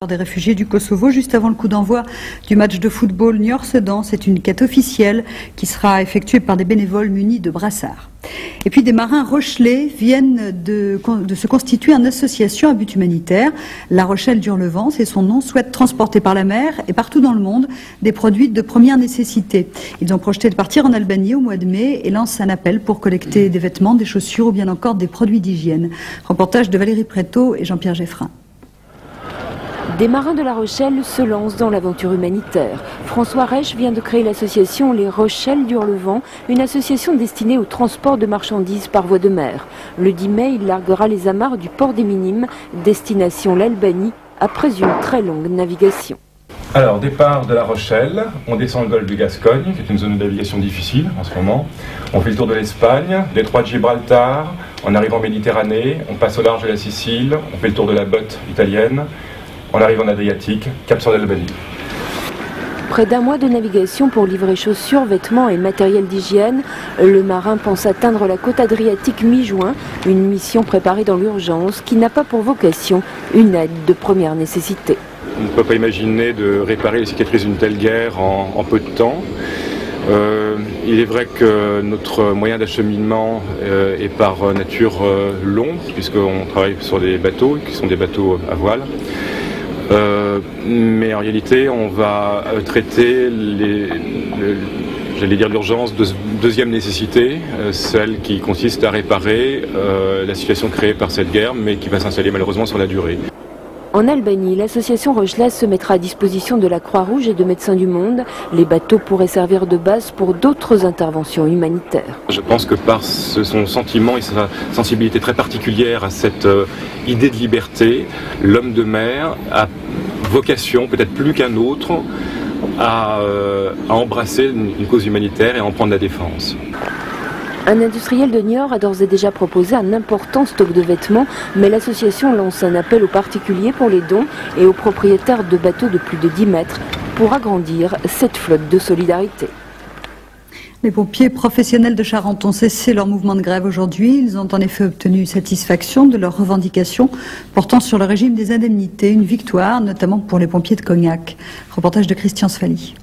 Des réfugiés du Kosovo juste avant le coup d'envoi du match de football Niort-Sedan. C'est une quête officielle qui sera effectuée par des bénévoles munis de brassards. Et puis des marins rochelais viennent de se constituer en association à but humanitaire. La Rochelle d'Hurlevent, c'est son nom, souhaite transporter par la mer et partout dans le monde des produits de première nécessité. Ils ont projeté de partir en Albanie au mois de mai et lancent un appel pour collecter des vêtements, des chaussures ou bien encore des produits d'hygiène. Reportage de Valérie Prétot et Jean-Pierre Geffrin. Des marins de La Rochelle se lancent dans l'aventure humanitaire. François Reich vient de créer l'association Les Rochelles d'Hurlevent, une association destinée au transport de marchandises par voie de mer. Le 10 mai, il larguera les amarres du port des Minimes, destination l'Albanie, après une très longue navigation. Alors, départ de La Rochelle, on descend le golfe de Gascogne, qui est une zone de navigation difficile en ce moment. On fait le tour de l'Espagne, détroit de Gibraltar, on arrive en Méditerranée, on passe au large de la Sicile, on fait le tour de la botte italienne. On arrive en Adriatique, Cap sur l'Albanie. Près d'un mois de navigation pour livrer chaussures, vêtements et matériel d'hygiène, le marin pense atteindre la côte adriatique mi-juin, une mission préparée dans l'urgence qui n'a pas pour vocation une aide de première nécessité. On ne peut pas imaginer de réparer les cicatrices d'une telle guerre en peu de temps. Il est vrai que notre moyen d'acheminement est par nature long, puisqu'on travaille sur des bateaux qui sont des bateaux à voile. Mais en réalité, on va traiter l'urgence de deuxième nécessité, celle qui consiste à réparer la situation créée par cette guerre, mais qui va s'installer malheureusement sur la durée. En Albanie, l'association Rochelaise se mettra à disposition de la Croix-Rouge et de Médecins du Monde. Les bateaux pourraient servir de base pour d'autres interventions humanitaires. Je pense que par son sentiment et sa sensibilité très particulière à cette idée de liberté, l'homme de mer a vocation, peut-être plus qu'un autre, à embrasser une cause humanitaire et à en prendre la défense. Un industriel de Niort a d'ores et déjà proposé un important stock de vêtements, mais l'association lance un appel aux particuliers pour les dons et aux propriétaires de bateaux de plus de 10 mètres pour agrandir cette flotte de solidarité. Les pompiers professionnels de Charente ont cessé leur mouvement de grève aujourd'hui. Ils ont en effet obtenu satisfaction de leurs revendications portant sur le régime des indemnités. Une victoire, notamment pour les pompiers de Cognac. Reportage de Christian Sfali.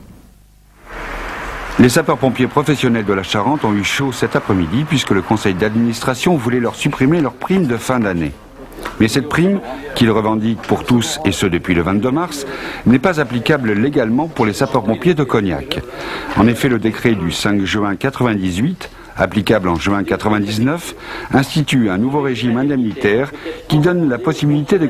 Les sapeurs-pompiers professionnels de la Charente ont eu chaud cet après-midi puisque le conseil d'administration voulait leur supprimer leur prime de fin d'année. Mais cette prime, qu'ils revendiquent pour tous et ce depuis le 22 mars, n'est pas applicable légalement pour les sapeurs-pompiers de Cognac. En effet, le décret du 5 juin 1998, applicable en juin 1999, institue un nouveau régime indemnitaire qui donne la possibilité de